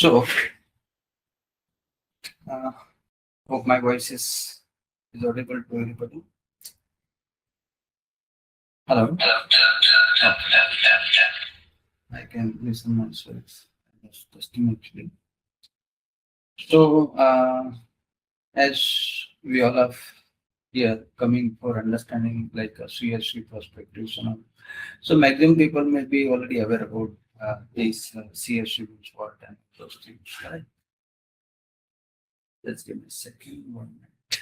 So, hope my voice is audible to everybody. Hello. Oh, I can listen myself. Just testing actually. So, as we all have here coming for understanding like a CSV perspective, so maximum people may be already aware about this CSV means what and those things, right? Let's give me a second. 1 minute.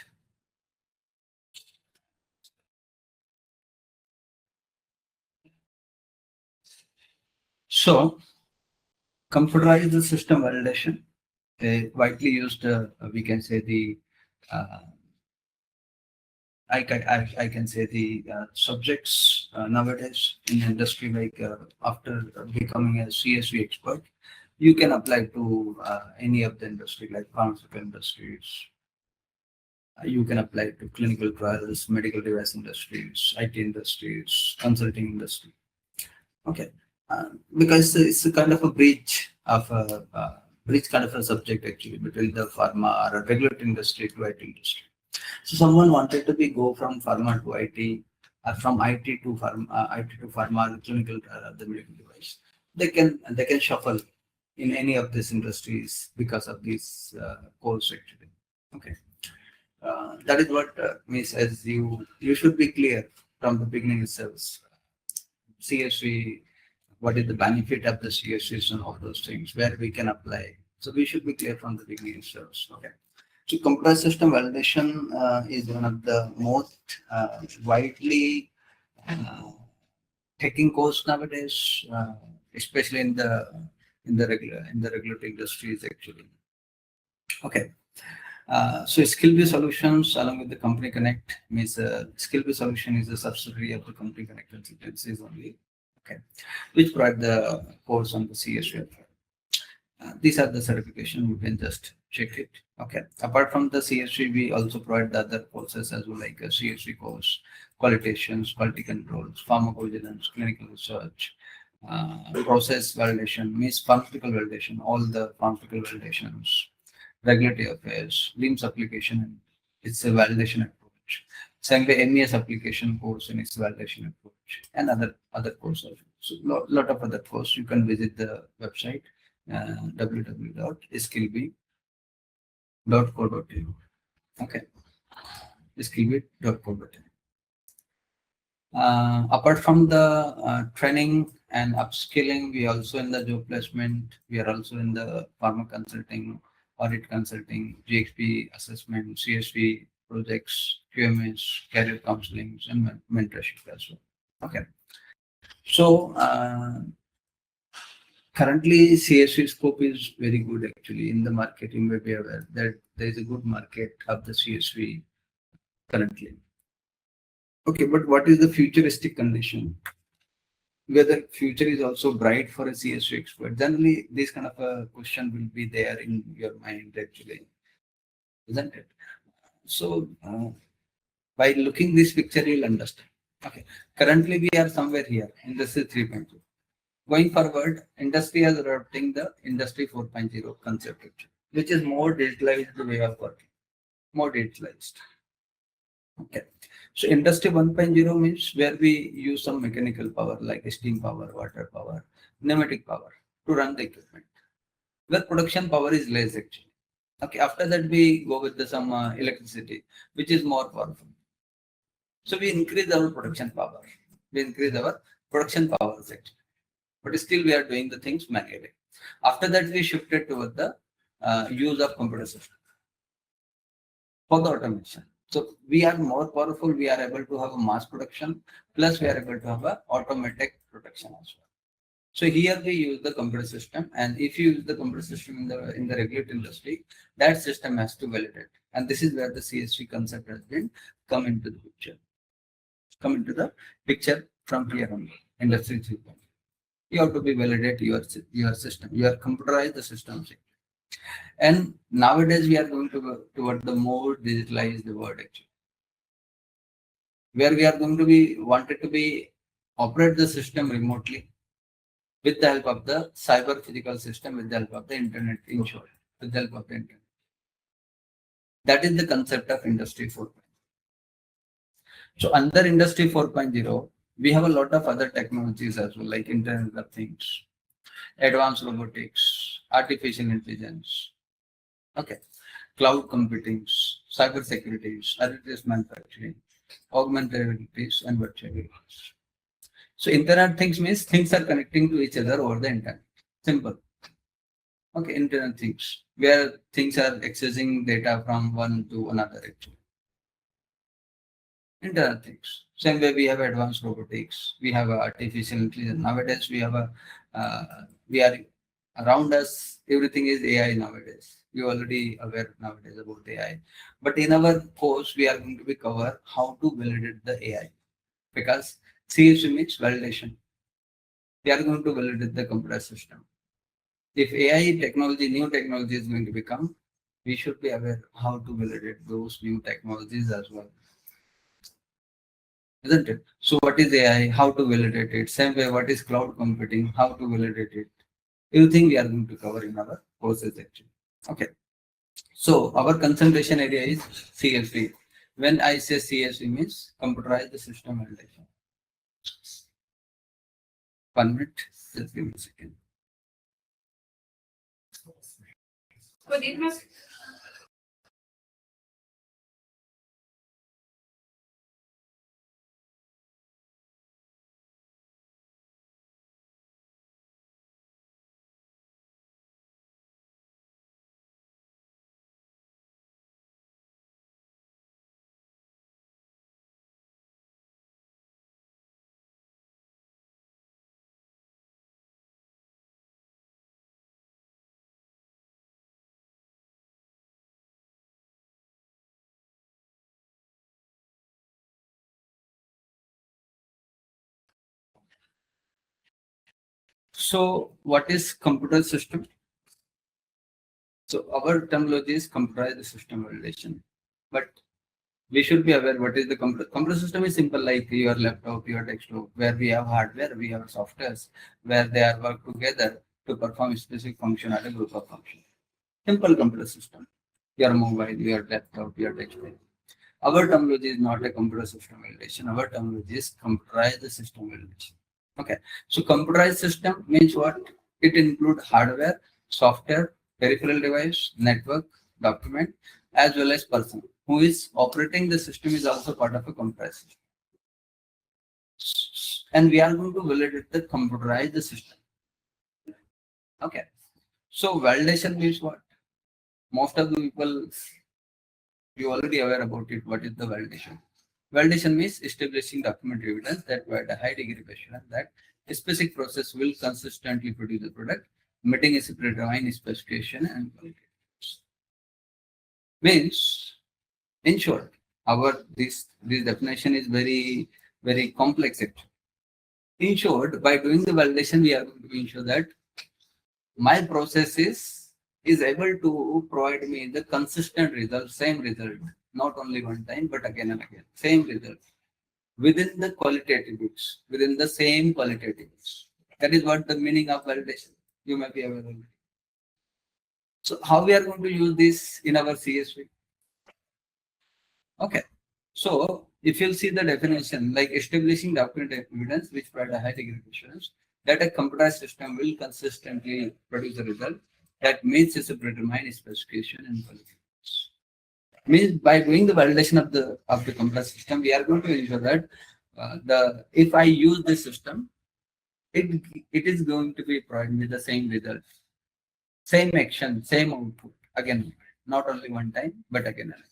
So, computerized system validation, widely used, we can say the I can say the subjects nowadays in industry, like after becoming a CSV expert, you can apply to any of the industry like pharmaceutical industries. You can apply to clinical trials, medical device industries, IT industries, consulting industry. Okay, because it's a kind of a bridge of a kind of a subject actually between the pharma or a regulatory industry to IT industry. So someone wanted to go from pharma to IT, or from IT to pharma, clinical the medical device. They can shuffle in any of these industries because of this course actually. Okay, that is what means, as you should be clear from the beginning itself. CSV, what is the benefit of the CSVs and all those things, where we can apply. So we should be clear from the beginning itself. Okay. So computer system validation is one of the most widely taking course nowadays, especially in the regulatory industries actually. Okay. So Skillbee Solutions along with the Company Connect means Skillbee Solution is a subsidiary of the Company Connect consultancies only. Okay, which provide the course on the CSV. These are the certification, you can just check it. Okay, apart from the CSV, we also provide the other courses as well, like a CSV course, quality assurance, quality controls, pharmacovigilance, clinical research, process validation, means pharmaceutical validation, all the pharmaceutical validations, regulatory affairs, LIMS application, it's a validation approach. Same way, MES application course and its validation approach, and other courses. So lot of other courses. You can visit the website www.skillbee.co.in. Okay, skillbee.co.in. Apart from the training and upskilling, we also in the job placement. We are also in the pharma consulting, audit consulting, GXP assessment, CSV projects, QMS, career counseling, and mentorship as well. Okay. So currently CSV scope is very good actually in the market. You may be aware that there is a good market of the CSV currently. Okay, but what is the futuristic condition? Whether future is also bright for a CSV expert? Generally, this kind of a question will be there in your mind actually, isn't it? So by looking this picture, you'll understand. Okay, currently we are somewhere here, Industry 3.0. Going forward, industry is adopting the Industry 4.0 concept, which is more digitalized way of working, more digitalized. Okay, so Industry 1.0 means where we use some mechanical power like steam power, water power, pneumatic power to run the equipment, where production power is less actually. Okay, after that we go with some electricity, which is more powerful. So we increase our production power. We increase our production powers actually. But still we are doing the things manually. After that, we shifted toward the use of computer system for the automation. So we are more powerful. We are able to have a mass production, plus we are able to have a automatic production as well. So here we use the computer system, and if you use the computer system in the regulatory industry, that system has to validate. And this is where the CSV concept has been come into the picture. Come into the picture from here only, Industry 3.0. You have to be validate your system. You are computerize the system. And nowadays we are going to go toward the more digitalized world actually, where we are going to be wanted to be operate the system remotely. with the help of the cyber physical system, with the help of the internet, in short, with the help of the internet. That is the concept of Industry 4.0. So under Industry 4.0, we have a lot of other technologies as well, like Internet of Things, advanced robotics, artificial intelligence, okay, cloud computing, cyber security, additive manufacturing, augmented realities, and virtual reality. So Internet of Things means things are connecting to each other over the internet. Simple. Okay, Internet of Things, where things are accessing data from one to another actually. Internet of Things. Same way we have advanced robotics, we have artificial intelligence. Nowadays we are around us, everything is AI nowadays. We are already aware nowadays about AI. But in our course, we are going to be cover how to validate the AI. Because CSV means validation. We are going to validate the computer system. If AI technology, new technology is going to become, we should be aware how to validate those new technologies as well. Isn't it? So what is AI? How to validate it? Same way, what is cloud computing? How to validate it? Everything we are going to cover in our courses actually. Okay. So our concentration area is CSV. When I say CSV means computerized system validation. 1 minute. Just give me a second. So what is computer system? So our terminology is computerized system validation. But we should be aware what is the computer. Computer system is simple like your laptop, your desktop, where we have hardware, we have softwares, where they are work together to perform a specific function at a group of functions. Simple computer system. Your mobile, your laptop, your desktop. Our terminology is not a computer system validation. Our terminology is computerized system validation. Okay. So computerized system means what? It includes hardware, software, peripheral device, network, document, as well as person who is operating the system is also part of a computerized system. And we are going to validate the computerized system. Okay. So validation means what? Most of the people, you already aware about it. What is the validation? Validation means establishing documentary evidence that provide a high degree of assurance that a specific process will consistently produce the product, meeting a predefined specification and quality. Means, in short, this definition is very complex actually. In short, by doing the validation, we are going to ensure that my process is able to provide me the consistent result, same result, not only one time, but again and again, same result within the qualitative bits, within the same qualitative bits. That is what the meaning of validation. You may be aware of it. So how we are going to use this in our CSV? Okay. So if you'll see the definition, like establishing document evidence which provide a high degree of assurance that a computerized system will consistently produce a result that meets its predetermined specification and quality. Means by doing the validation of the computer system, we are going to ensure that if I use this system, it is going to be providing me the same result, same action, same output again, not only one time, but again and again.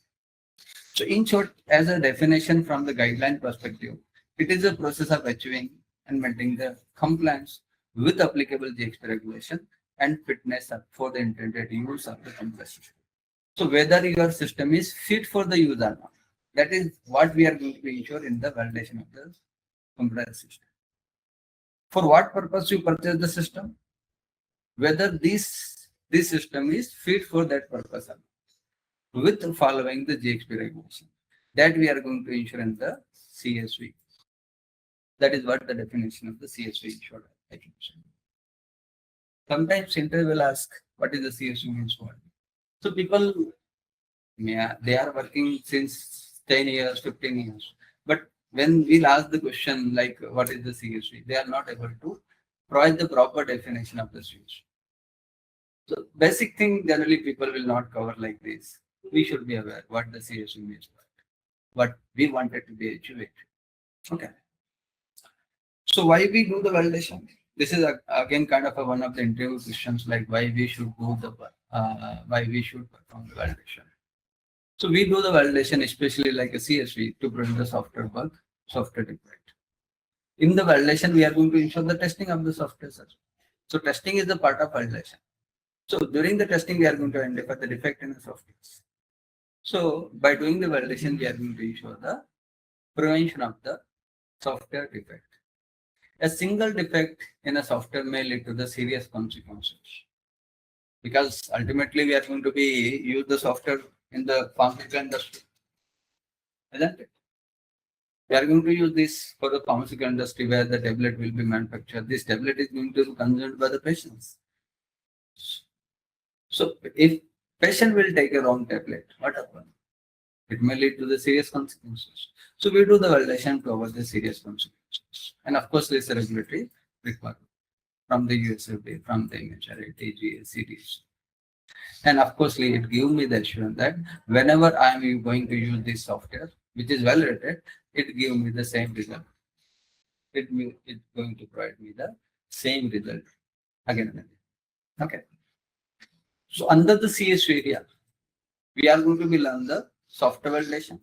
So in short, as a definition from the guideline perspective, it is a process of achieving and maintaining the compliance with applicable GXP regulation and fitness for the intended use of the computer system. So whether your system is fit for the use or not, that is what we are going to ensure in the validation of the computer system. For what purpose you purchase the system? Whether this system is fit for that purpose or not, with following the GXP regulation. That we are going to ensure in the CSV. That is what the definition of the CSV ensured. Sometimes interview will ask, what is the CSV means what? So people, yeah, they are working since 10 years, 15 years. But when we'll ask the question like, what is the CSV? They are not able to provide the proper definition of the CSV. So basic thing generally people will not cover like this. We should be aware what the CSV means, what we wanted to be achieved. Okay. So why we do the validation? This is again kind of one of the interview questions, like why we should do the why we should perform the validation. So we do the validation, especially like a CSV, to prevent the software bug, software defect. In the validation, we are going to ensure the testing of the software. So testing is the part of validation. So during the testing, we are going to identify the defect in the software. So by doing the validation, we are going to ensure the prevention of the software defect. A single defect in a software may lead to the serious consequences, because ultimately we are going to be use the software in the pharmaceutical industry, isn't it? We are going to use this for the pharmaceutical industry where the tablet will be manufactured. This tablet is going to be consumed by the patients. So if patient will take a wrong tablet, what happens? It may lead to the serious consequences. So we do the validation to avoid the serious consequences. And of course, there is a regulatory requirement from the USFDA, from the MHRA, TGA, CDs. And of course, it gives me the assurance that whenever I am going to use this software, which is validated, it gives me the same result. It's going to provide me the same result again and again. Okay. So under the CSV area, we are going to be learn the software validation.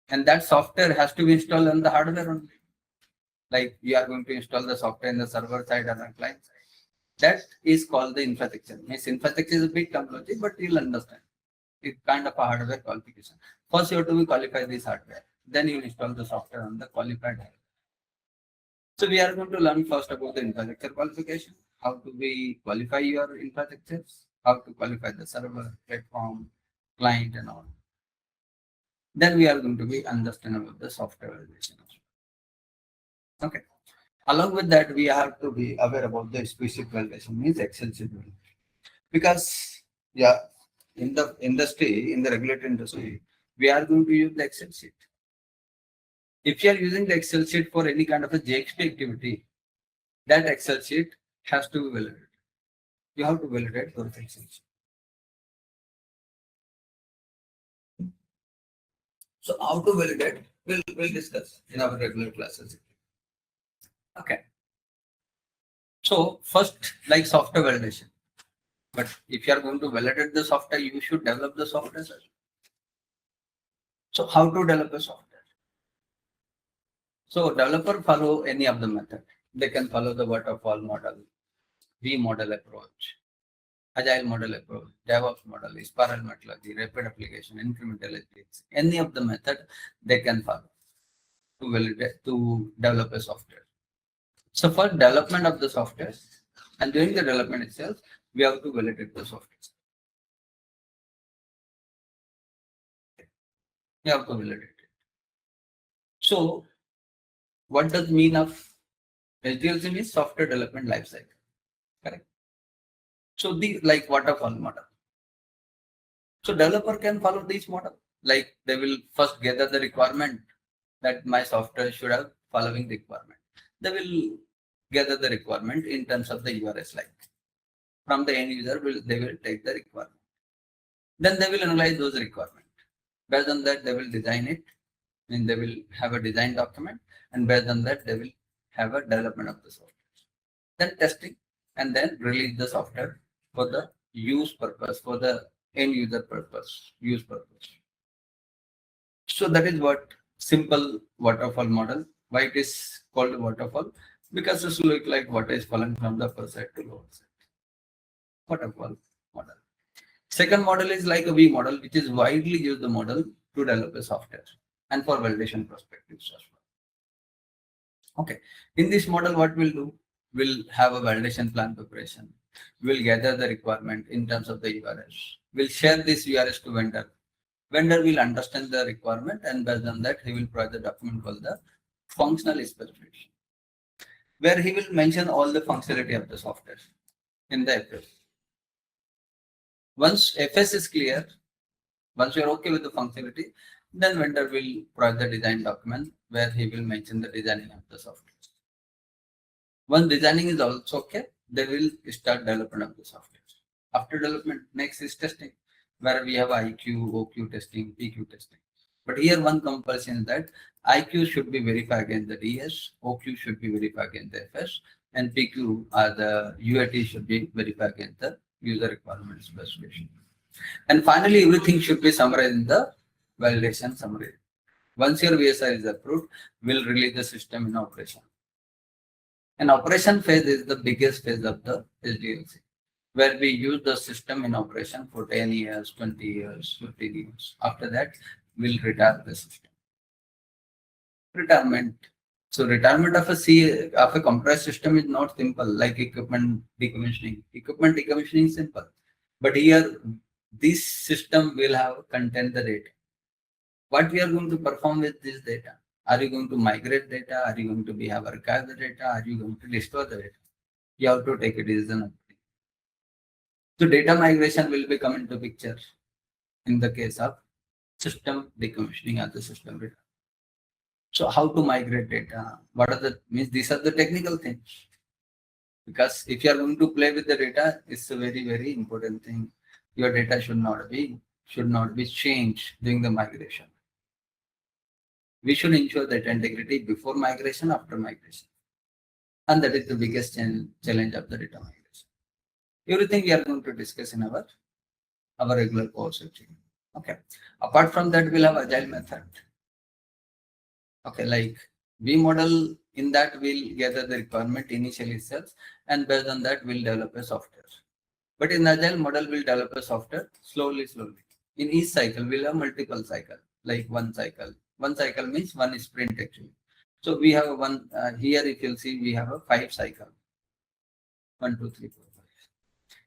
And that software has to be installed on the hardware only. Like we are going to install the software in the server side or the client side. That is called the infrastructure. Means infrastructure is a big terminology, but you'll understand. It's kind of a hardware qualification. First, you have to qualify this hardware. Then you install the software on the qualified hardware. So we are going to learn first about the infrastructure qualification, how to be qualify your infrastructures, how to qualify the server, platform, client, and all. Then we are going to be understand about the software validation. Okay. Along with that, we have to be aware about the specific validation, means Excel sheet validation. Because yeah, in the industry, in the regulated industry, we are going to use the Excel sheet. If you are using the Excel sheet for any kind of a JXP activity, that Excel sheet has to be validated. You have to validate those Excel sheet. So how to validate, we'll discuss in our regular classes. Okay. So first, like software validation. But if you are going to validate the software, you should develop the software. So how to develop a software? So developer follow any of the method. They can follow the waterfall model, V-model approach, Agile model approach, DevOps model, spiral methodology, rapid application, incremental ethics. Any of the method they can follow to validate, to develop a software. So for development of the software, and during the development itself, we have to validate the software. We have to validate it. So what does mean of SDLC means software development lifecycle? Correct. So the like waterfall model. So developer can follow this model. Like they will first gather the requirement that my software should have following requirement. They will gather the requirement in terms of the URS, like from the end user they will take the requirement. Then they will analyze those requirements. Based on that, they will design it, and they will have a design document, and based on that, they will have a development of the software. Then testing, and then release the software for the use purpose, for the end user purpose, use purpose. So that is what simple waterfall model. Why it is called waterfall? Because it looks like water is falling from the upper side to lower side. Waterfall model. Second model is like a V model, which is widely used the model to develop a software and for validation perspectives as well. Okay. In this model, what we'll do? We'll have a validation plan preparation. We'll gather the requirement in terms of the URS. We'll share this URS to vendor. Vendor will understand the requirement, and based on that, he will provide the document called the functional specification, where he will mention all the functionality of the software. in the FS. Once FS is clear, once you are okay with the functionality, then vendor will provide the design document where he will mention the designing of the software. Once designing is also okay, they will start development of the software. After development, next is testing, where we have IQ, OQ testing, PQ testing. But here one compulsion is that IQ should be verified against the DS, OQ should be verified against the FS, and PQ or the UAT should be verified against the user requirement specification. And finally, everything should be summarized in the validation summary. Once your VSR is approved, we'll release the system in operation. And operation phase is the biggest phase of the SDLC, where we use the system in operation for 10 years, 20 years, 15 years. After that, we'll retire the system. Retirement. So retirement of a compressed system is not simple like equipment decommissioning. Equipment decommissioning is simple. But here, this system will have contain the data. What we are going to perform with this data? Are you going to migrate data? Are you going to have archive the data? Are you going to restore the data? You have to take a decision. So data migration will be come into picture in the case of system decommissioning or the system return. So how to migrate data? What are the means? These are the technical things. Because if you are going to play with the data, it's a very, very important thing. Your data should not be changed during the migration. We should ensure that integrity before migration, after migration. And that is the biggest challenge of the data migration. Everything we are going to discuss in our regular course actually. Okay. Apart from that, we'll have agile method. Okay, like V-model, in that we'll gather the requirement initially itself, and based on that we'll develop a software. But in agile model, we'll develop a software slowly. In each cycle, we'll have multiple cycles, like one cycle. One cycle means one sprint actually. So we have one here. If you'll see, we have a 5 cycle. 1, 2, 3, 4, 5.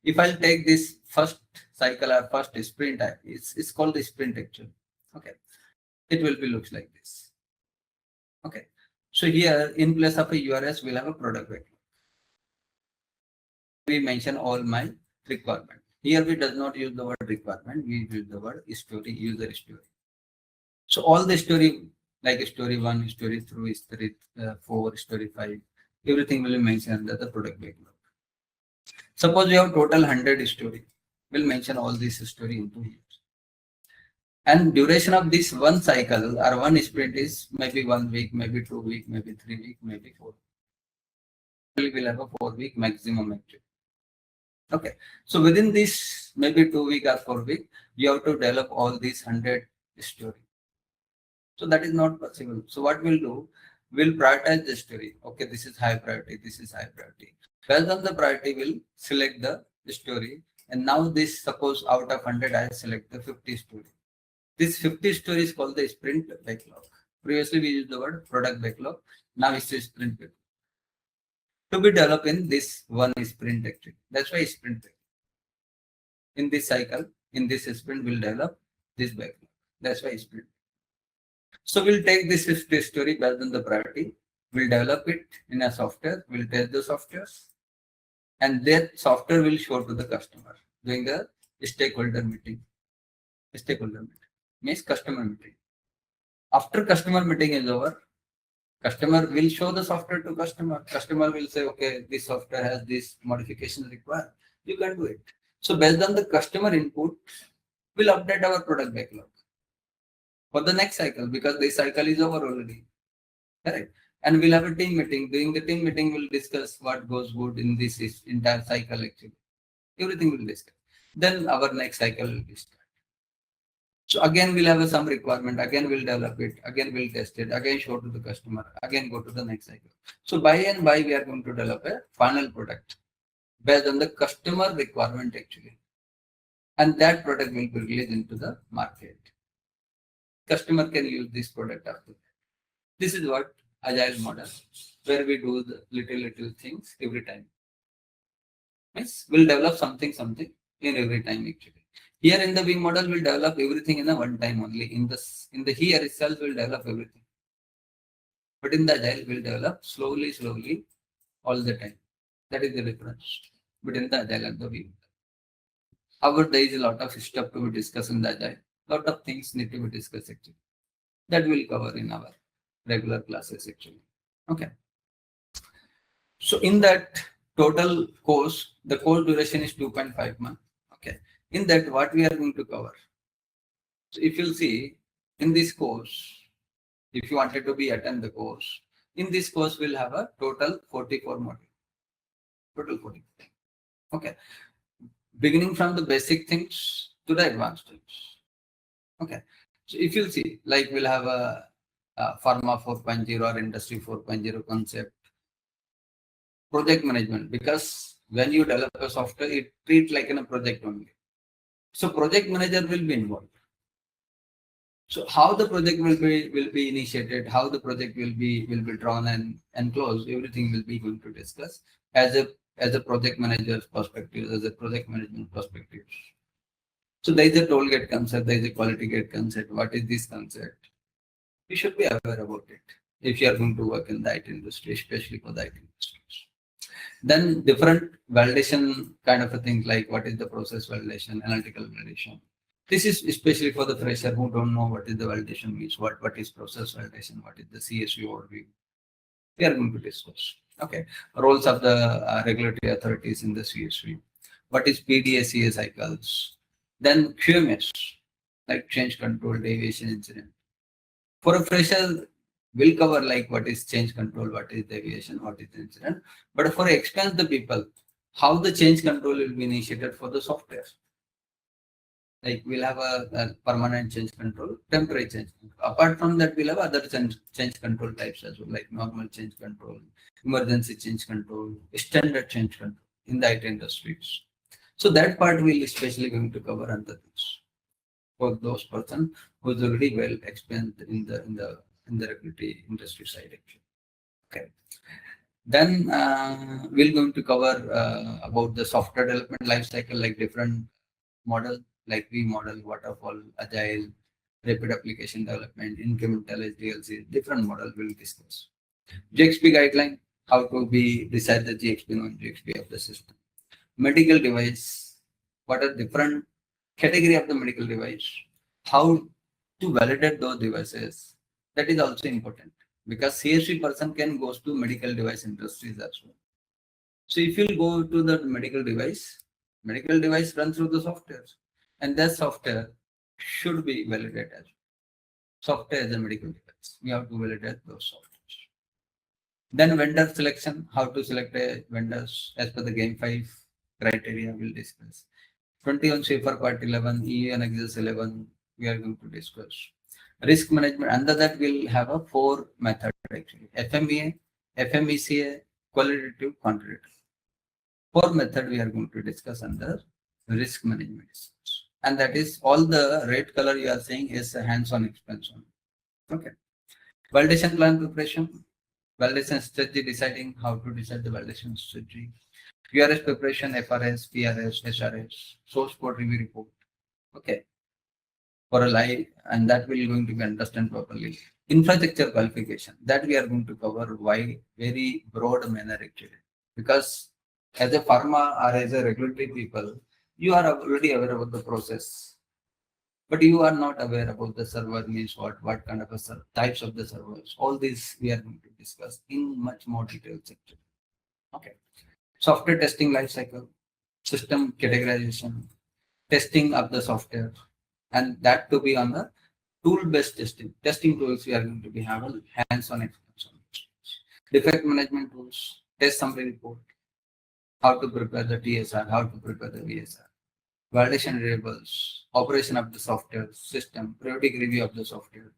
If I'll take this first cycle or first sprint, it's called the sprint actually. Okay, it will be looks like this. Okay, so here in place of a URS, we'll have a product backlog. We mention all my requirement. Here we does not use the word requirement. We use the word story, user story. So all the story, like story 1, story 3, story 4, story 5, everything will be mentioned under the product backlog. Suppose we have total 100 story. We'll mention all this story into here. And duration of this one cycle or one sprint is maybe 1 week, maybe 2 weeks, maybe 3 weeks, maybe 4 weeks. We'll have a 4 week maximum actually. Okay. So within this maybe 2 weeks or 4 weeks, you have to develop all these 100 story. So that is not possible. So what we'll do, we'll prioritize the story. Okay, this is high priority, this is high priority. Based on the priority, we'll select the story. And now this, suppose out of 100, I select the 50 story. This 50 story is called the sprint backlog. Previously, we used the word product backlog. Now it's a sprint backlog. To be developed in this one sprint actually. That's why sprint backlog. In this cycle, in this sprint, we'll develop this backlog. That's why sprint. So we'll take this 50 story based on the priority. We'll develop it in a software. We'll test the software. And that software will show to the customer during the stakeholder meeting. Stakeholder meeting means customer meeting. After customer meeting is over, customer will show the software to customer. Customer will say, okay, this software has this modification required. You can do it. So based on the customer input, we'll update our product backlog for the next cycle because this cycle is over already. Correct. And we'll have a team meeting. During the team meeting, we'll discuss what goes good in this entire cycle actually. Everything we'll discuss. Then our next cycle will be started. So again, we'll have some requirement. Again, we'll develop it. Again, we'll test it. Again, show to the customer. Again, go to the next cycle. So by and by, we are going to develop a final product based on the customer requirement actually. And that product will be released into the market. Customer can use this product after that. This is what agile model, where we do the little things every time. Means we'll develop something in every time actually. Here in the V model, we'll develop everything in a one time only. In the here itself, we'll develop everything. But in the agile, we'll develop slowly, all the time. That is the difference. but in the Agile and the V. However, there is a lot of stuff to be discussed in the Agile. Lot of things need to be discussed actually. That we'll cover in our regular classes actually. Okay. So in that total course, the course duration is 2.5 months. Okay. In that, what we are going to cover. So if you'll see in this course, if you wanted to be attend the course, in this course we'll have a total 44 modules. Total 44. Okay. Beginning from the basic things to the advanced things. Okay. So if you'll see, like we'll have a Pharma 4.0 or Industry 4.0 concept. Project management, because when you develop a software, it treats like in a project only. So project manager will be involved. So how the project will be initiated, how the project will be drawn and closed, everything will be going to discuss as a project manager's perspective, as a project management perspective. So there is a toll gate concept, there is a quality gate concept. What is this concept? You should be aware about it if you are going to work in the IT industry, especially for the IT industry. Then different validation kind of a thing, like what is the process validation, analytical validation. This is especially for the fresher who don't know what is the validation means, what is process validation, what is the CSV overview. We are going to discuss. Okay, roles of the regulatory authorities in the CSV. What is PDCA cycles? Then QMS, like change control, deviation incident. For a fresher, we'll cover like what is change control, what is deviation, what is the incident. But for experienced people, how the change control will be initiated for the software. Like we'll have a permanent change control, temporary change control. Apart from that, we'll have other change control types as well, like normal change control, emergency change control, standard change control in the IT industries. So that part we'll especially going to cover under this for those person who's already well experienced in the regulatory industry side actually. Okay. Then we're going to cover about the software development life cycle, like different model, like V-model, waterfall, agile, rapid application development, incremental SDLC, different model we'll discuss. GXP guideline, how to be decide the GXP, non-GXP of the system. Medical device, what are different category of the medical device, how to validate those devices. That is also important because CSV person can go to medical device industries as well. So if you go to the medical device runs through the software, and that software should be validated as well. Software is a medical device. We have to validate those softwares. Then vendor selection, how to select a vendors as per the Game 5 criteria we'll discuss. 21 CFR Part 11, EU Annexes 11, we are going to discuss. Risk management, under that we'll have a 4 method actually. FMEA, FMECA, qualitative, quantitative. 4 method we are going to discuss under risk management. And that is all the red color you are saying is a hands-on experience. Okay. Validation plan preparation, validation strategy, deciding how to decide the validation strategy. QRS preparation, FRS, PRS, SRS, source code review report. Okay. For a live, and that will going to be understand properly. Infrastructure qualification, that we are going to cover why very broad manner actually. Because as a pharma or as a regulatory people, you are already aware about the process, but you are not aware about the server means what kind of a types of the servers. All these we are going to discuss in much more detail section. Okay. Software testing life cycle, system categorization, testing of the software, and that to be on the tool-based testing. Testing tools we are going to be having hands-on experience. Defect management tools, test summary report, how to prepare the TSR, how to prepare the VSR, validation variables, operation of the software system, periodic review of the software,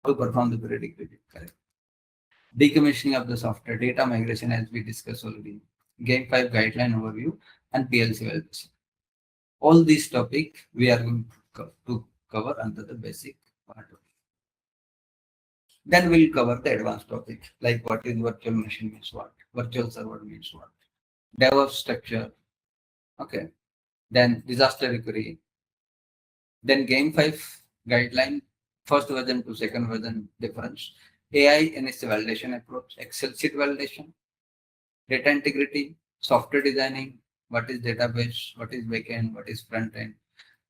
how to perform the periodic review, correct. Decommissioning of the software, data migration as we discussed already, Game 5 guideline overview, and PLC validation. All these topics we are going to cover under the basic part of it. Then we'll cover the advanced topic, like what is virtual machine means what, virtual server means what, DevOps structure, okay, then disaster recovery, then Game 5 guideline, first version to second version difference, AI and its validation approach, Excel sheet validation, data integrity, software designing, what is database, what is backend, what is front end.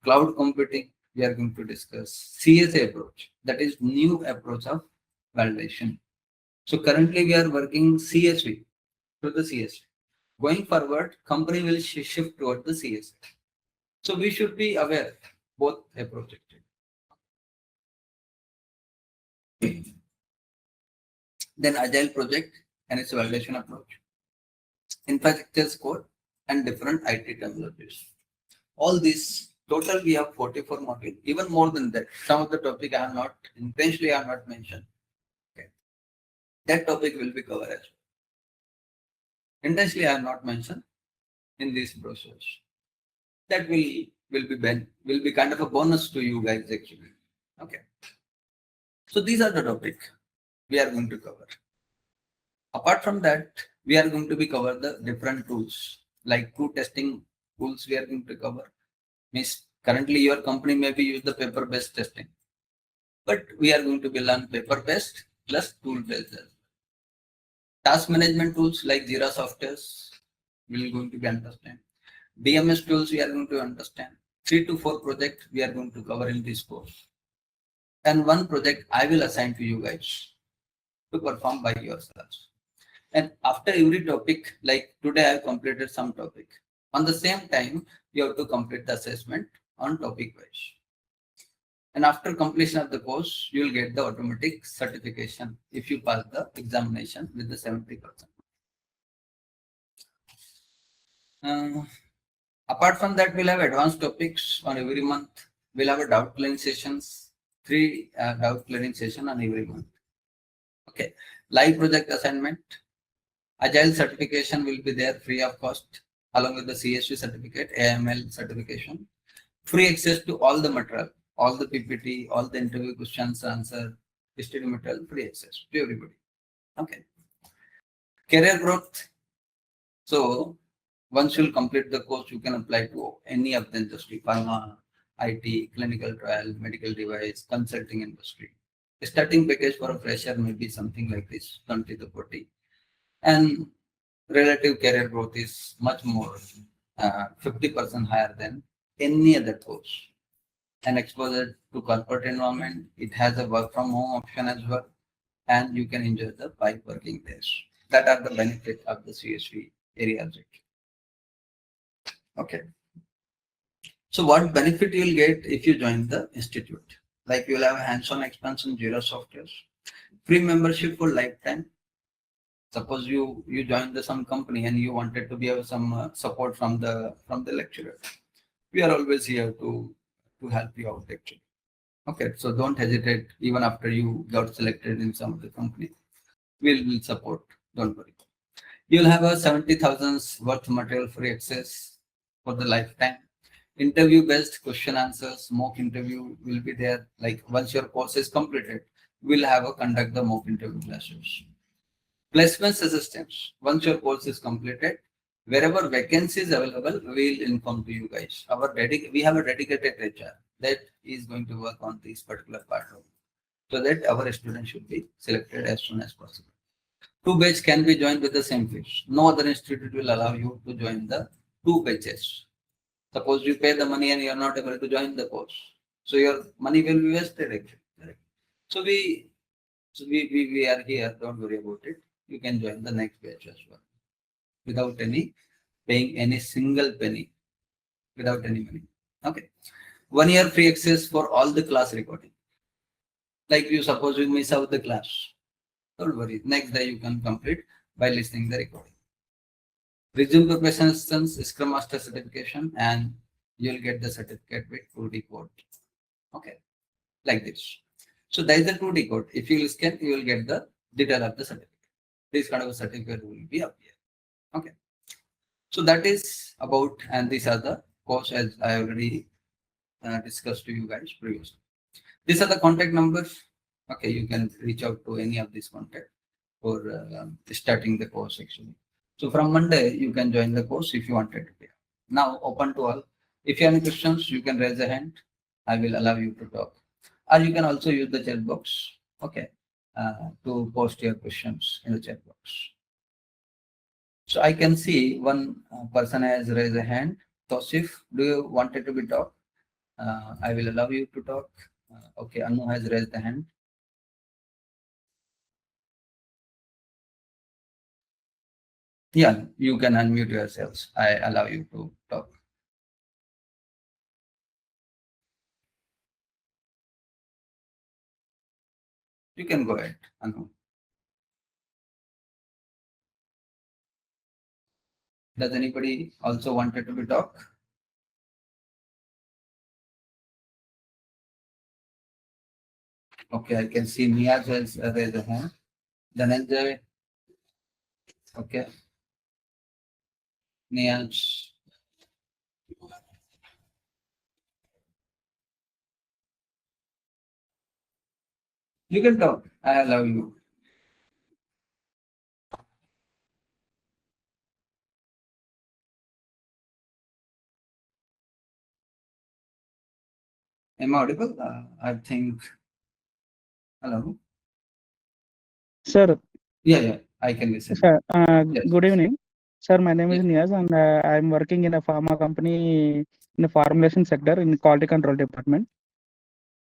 Cloud computing, we are going to discuss. CSA approach, that is new approach of validation. So currently we are working CSV to the CSV. Going forward, company will shift toward the CSV. So we should be aware both approaches. Then Agile project and its validation approach, infrastructure score, and different IT terminologies. All these total we have 44 modules, even more than that. Some of the topic I have not intentionally I have not mentioned. Okay. That topic will be covered as well. Intentionally I have not mentioned in this process. That will be kind of a bonus to you guys actually. Okay. So these are the topics we are going to cover. Apart from that, we are going to be cover the different tools, like two testing tools we are going to cover. Means currently your company maybe use the paper-based testing, but we are going to be learn paper-based plus tool-based. Task management tools like Jira softwares we are going to be understand. DMS tools we are going to understand. 3 to 4 projects we are going to cover in this course. And one project I will assign to you guys to perform by yourselves. And after every topic, like today I have completed some topic. On the same time, you have to complete the assessment on topic wise. And after completion of the course, you will get the automatic certification if you pass the examination with the 70%. Apart from that, we'll have advanced topics on every month. We'll have a doubt clearing sessions, 3 doubt clearing session on every month. Okay, live project assignment. Agile certification will be there free of cost, along with the CSV certificate, AML certification. Free access to all the material, all the PPT, all the interview questions, answer, study material, free access to everybody. Okay. Career growth. So once you complete the course, you can apply to any of the industry, pharma, IT, clinical trial, medical device, consulting industry. The starting package for a fresher may be something like this, 20 to 40. And relative career growth is much more, 50% higher than any other course. And exposure to corporate environment, it has a work from home option as well, and you can enjoy the 5 working days. That are the benefits of the CSV area. Okay. So what benefit you'll get if you join the institute? Like you'll have hands-on experience in Jira softwares, free membership for lifetime. Suppose you joined some company and you wanted to be some support from the lecturer. We are always here to help you out actually. Okay, so don't hesitate even after you got selected in some of the company. We'll support. Don't worry. You'll have a 70,000 worth material free access for the lifetime. Interview based question answers, mock interview will be there. Like once your course is completed, we'll have a conduct the mock interview classes. Placements assistance. Once your course is completed, wherever vacancies available, we'll inform to you guys. We have a dedicated HR that is going to work on this particular part of it, so that our students should be selected as soon as possible. 2 batches can be joined with the same fees. No other institute will allow you to join the 2 batches. Suppose you pay the money and you are not able to join the course, so your money will be wasted actually. So we are here. Don't worry about it. You can join the next batch as well without paying any single penny, without any money. Okay. 1 year free access for all the class recording. Like you suppose you miss out the class, don't worry. Next day you can complete by listening the recording. Resume professional assistance, Scrum Master certification, and you'll get the certificate with 2D code. Okay, like this. So that is the 2D code. If you will scan, you will get the detail of the certificate. This kind of a certificate will be up here. Okay. So that is about, and these are the course as I already discussed to you guys previously. These are the contact numbers. Okay, you can reach out to any of these contact for starting the course actually. So from Monday, you can join the course if you wanted to be. Now open to all. If you have any questions, you can raise a hand. I will allow you to talk. Or you can also use the chat box, okay, to post your questions in the chat box. So I can see one person has raised a hand. Tosif, do you want it to be talk? I will allow you to talk. Okay, Anu has raised the hand. Yeah, you can unmute yourselves. I allow you to talk. You can go ahead, Anu. Does anybody also wanted to be talk? Okay, I can see Niyaz has raised a hand. Dhananjay. Okay. Niyaz. You can talk. I allow you. Am I audible? I think. Hello. Sir, Yeah, I can listen. sir, Yes. good evening. Sir, my name is Yes. Niaz and I'm working in a pharma company in the formulation sector in quality control department.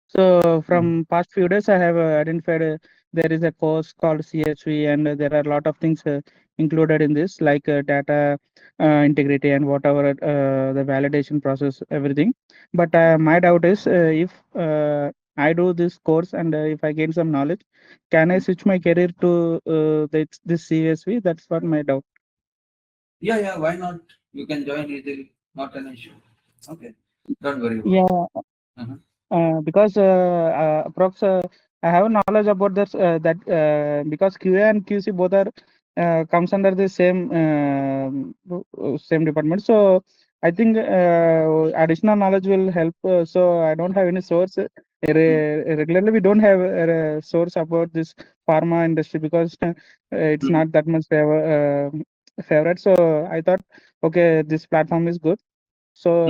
So from past few days, I have identified there is a course called CSV and there are a lot of things included in this like data integrity and whatever the validation process, everything. But my doubt is if I do this course and if I gain some knowledge, can I switch my career to this CSV? That's what my doubt. Yeah, why not? You can join easily, not an issue. Okay, don't worry about Yeah, it. because approx I have knowledge about this that because QA and QC both are comes under the same department. So I think additional knowledge will help. So I don't have any source. Regularly, we don't have a source about this pharma industry because it's not that much favorite. So I thought, okay, this platform is good. So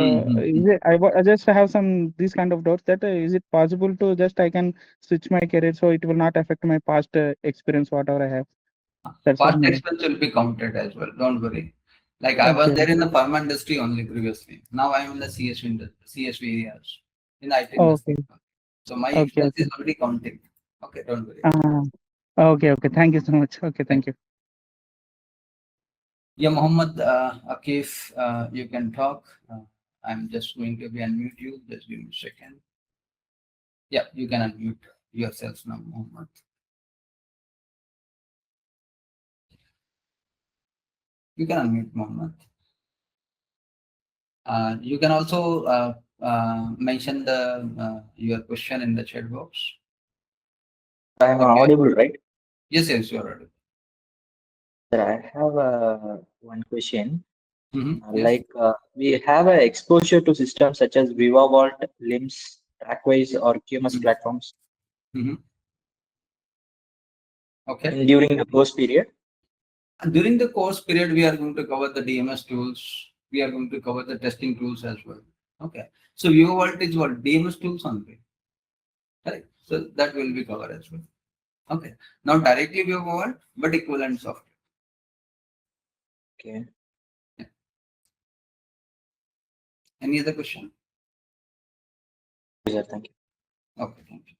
I just have some these kind of doubts that is it possible to just I can switch my career so it will not affect my past experience whatever I have. That's what Past my expense will be counted as well. Don't worry. Like I was okay there in the pharma industry only previously. Now I am in the CSV CSV areas in the IT industry. okay So my okay expense is okay already counting. Okay, don't worry. okay. Thank you so much. Okay, thank you. Yeah, Mohammed Akif, you can talk. I'm just going to be unmute you. Just give me a second. Yeah, you can unmute yourself now, Mohammed. You can unmute Mohammed. You can also mention the your question in the chat box. I am audible, right? Yes, you are audible. Sir, I have one question. Yes. Like we have a exposure to systems such as Viva Vault, LIMS, Trackwise, or QMS platforms Okay. during the course period. During the course period, we are going to cover the DMS tools. We are going to cover the testing tools as well. Okay. So Vivo Vault is what DMS tools only. Right. So that will be covered as well. Okay. Not directly Vivo Vault, but equivalent software. Okay. Yeah. Any other question? Sir, thank you. Okay, thank you.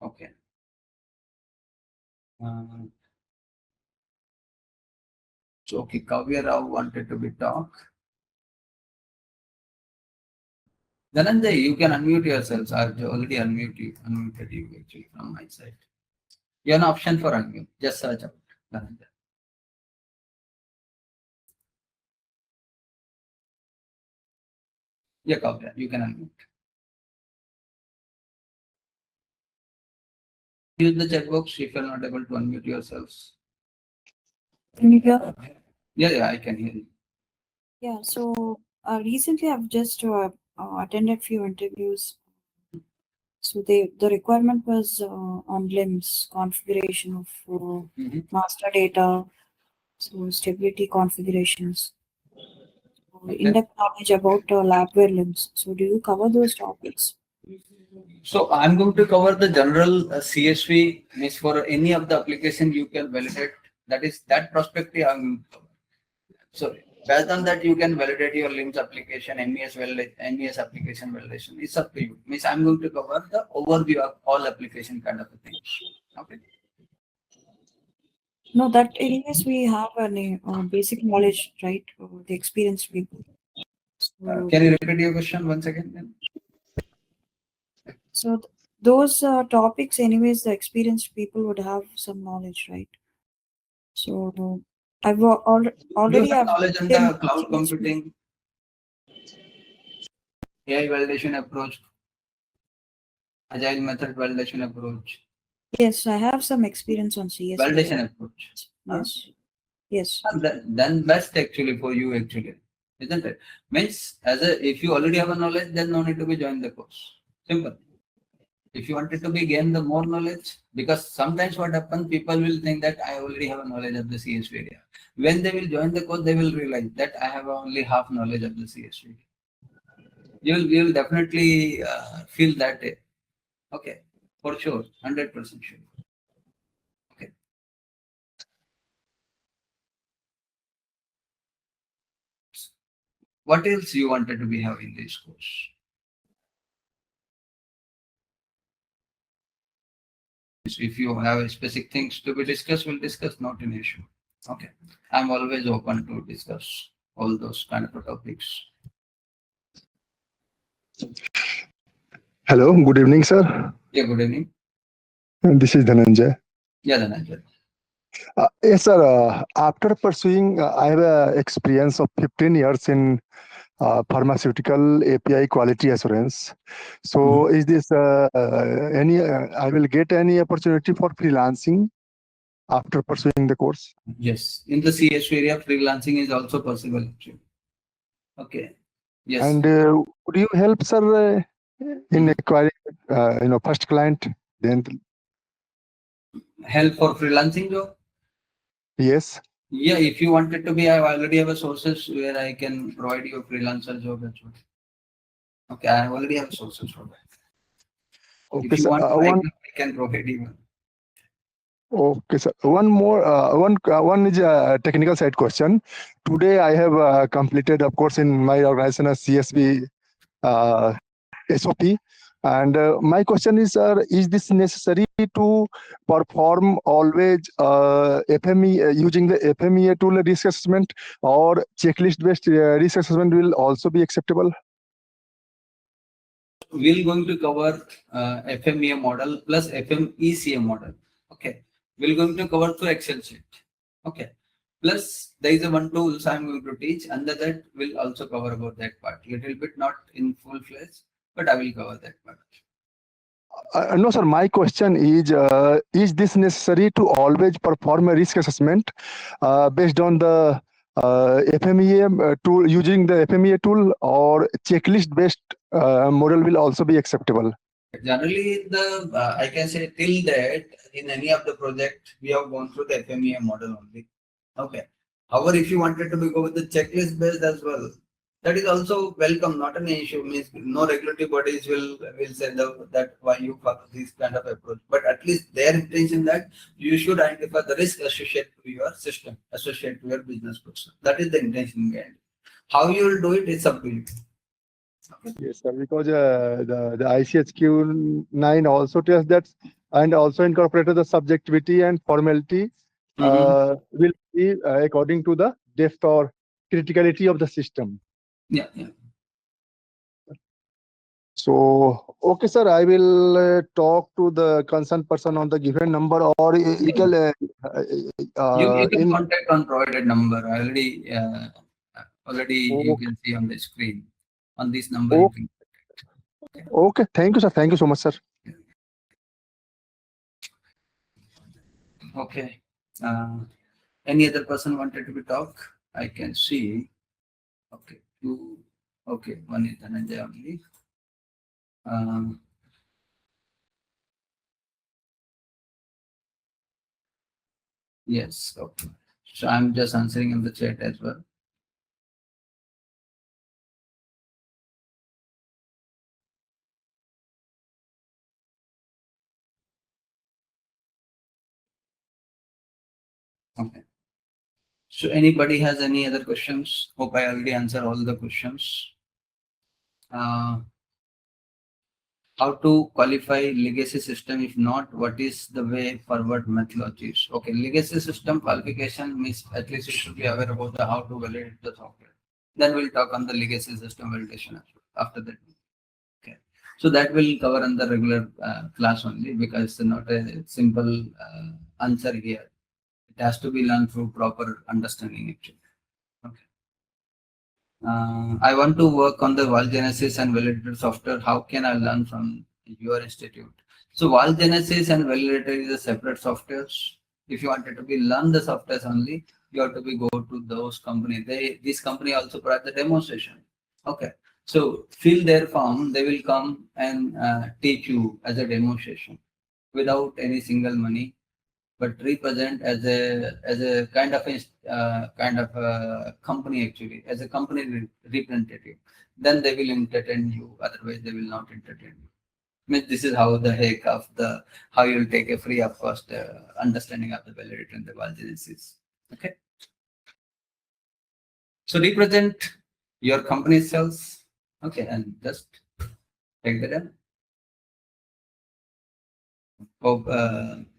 Okay. So, okay, Kavya Rao wanted to be talk. Dhananjay, you can unmute yourselves. I've already unmuted you actually from my side. You have an option for unmute. Just search out Dhananjay. Yeah, Kavya, you can unmute. Use the chat box if you're not able to unmute yourselves. Can you hear? Yeah, I can hear you. Yeah, so recently I've just attended few interviews. So the requirement was on LIMS configuration of master data, so stability configurations, Okay. in-depth knowledge about labware LIMS. So do you cover those topics? So I'm going to cover the general CSV means for any of the application you can validate. That perspective I'm going to cover. So based on that you can validate your LIMS application, MES application validation. It's up to you. Means I'm going to cover the overview of all application kind of a thing. Okay. No, that anyways we have a basic knowledge, right? The experienced people. So, Can you repeat your question once again? Then? so those topics, anyways, the experienced people would have some knowledge, right? So I've already You have have knowledge on the cloud computing, AI validation approach, Agile method validation approach, Yes, I have some experience on CSV. validation approach. Yes. Yes. Then best actually for you actually, isn't it? Means if you already have a knowledge, then no need to be join the course. Simple. If you wanted to be gain the more knowledge, because sometimes what happens, people will think that I already have a knowledge of the CSV area. When they will join the course, they will realize that I have only half knowledge of the CSV. You will definitely feel that. Okay, for sure, 100% sure. Okay. What else you wanted to be having this course? If you have specific things to be discussed, we'll discuss, not an issue. Okay. I'm always open to discuss all those kind of topics. Hello, good evening, sir. Yeah, good evening. This is Dhananjay. Yeah, Dhananjay. Yes, sir. After pursuing, I have experience of 15 years in pharmaceutical API quality assurance. So, is this any? I will get any opportunity for freelancing after pursuing the course? Yes, in the CSV area, freelancing is also possible. Actually. Okay. Yes. And would you help, sir, in acquiring, first client? Then Help for freelancing job? yes. Yeah, if you wanted to be, I already have a sources where I can provide you a freelancer job as well. Okay, I already have sources for that. Okay, If you sir. want, I can provide you. Okay, sir. One more, one is a technical side question. Today, I have completed, of course, in my organization a CSV SOP. And my question is, is this necessary to perform always FME using the FMEA tool risk assessment, or checklist-based risk assessment will also be acceptable? We're going to cover FMEA model plus FMECA model. Okay. We're going to cover through Excel sheet. Okay. Plus, there is a one tool I'm going to teach. Under that, we'll also cover about that part. Little bit, not in full fledged, but I will cover that part. No, sir. My question is this necessary to always perform a risk assessment based on the FMEA tool, using the FMEA tool, or checklist-based model will also be acceptable? Generally, I can say till that in any of the project we have gone through the FMEA model only. Okay. However, if you wanted to go with the checklist based as well, that is also welcome, not an issue. Means no regulatory bodies will say that why you follow this kind of approach. But at least their intention that you should identify the risk associated to your system, associated to your business process. That is the intention behind it. How you will do it is up to you. Yes, sir, because the ICHQ 9 also tells that, and also incorporated the subjectivity and formality will be according to the depth or criticality of the system. Yeah, yeah. So, okay, sir, I will talk to the concerned person on the given number, or you can You can contact on provided number. Already you can see on the screen. On this number, you can contact. Okay, thank you, sir. Thank you so much, sir. Okay. Any other person wanted to be talk? I can see. Okay. Two. Okay. One is Dhananjay only. Yes. Okay. So I'm just answering in the chat as well. Okay. So anybody has any other questions? Hope I already answered all the questions. How to qualify legacy system? If not, what is the way forward methodologies? Okay, legacy system qualification means at least you should be aware about the how to validate the software. Then we'll talk on the legacy system validation as well after that. Okay, so that will cover on the regular class only, because it's not a simple answer here. It has to be learned through proper understanding actually. Okay. I want to work on the Wall Genesis and validator software. How can I learn from your institute? So Wall Genesis and validator is a separate softwares. If you wanted to be learn the softwares only, you have to be go to those companies. This company also provide the demonstration. Okay. So fill their form, they will come and teach you as a demonstration without any single money, but represent as a kind of a company actually, as a company representative. Then they will entertain you. Otherwise, they will not entertain you. Means this is how the heck of the how you'll take a free of cost understanding of the validator and the Wall Genesis. Okay. So represent your company cells. Okay, and just take that in. Hope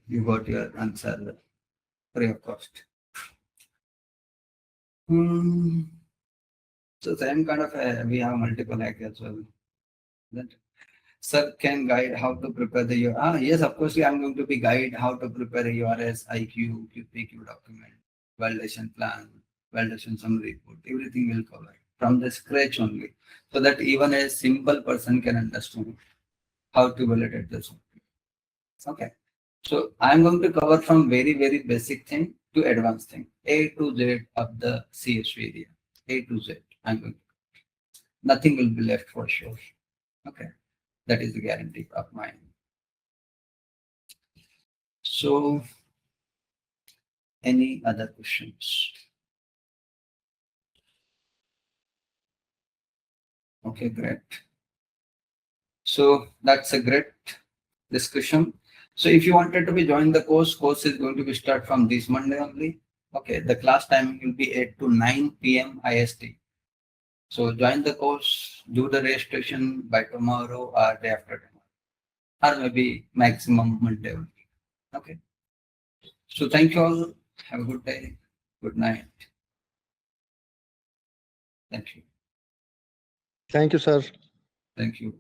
you got your answer free of cost. So same kind of we have multiple hacks as well. That sir can guide how to prepare the yes, of course I'm going to be guide how to prepare a URS, IQ, QPQ document, validation plan, validation summary report. Everything will cover from the scratch only, so that even a simple person can understand how to validate the software. Okay. So I'm going to cover from very basic thing to advanced thing, A to Z of the CSV area, A to Z. I'm going to, nothing will be left for sure. Okay, that is the guarantee of mine. So, any other questions? Okay, great. So that's a great discussion. So if you wanted to be join the course is going to be start from this Monday only. Okay, the class timing will be 8 to 9 p.m. IST. So join the course, do the registration by tomorrow or day after tomorrow, or maybe maximum Monday only. Okay. So thank you all. Have a good day. Good night. Thank you. Thank you, sir. Thank you.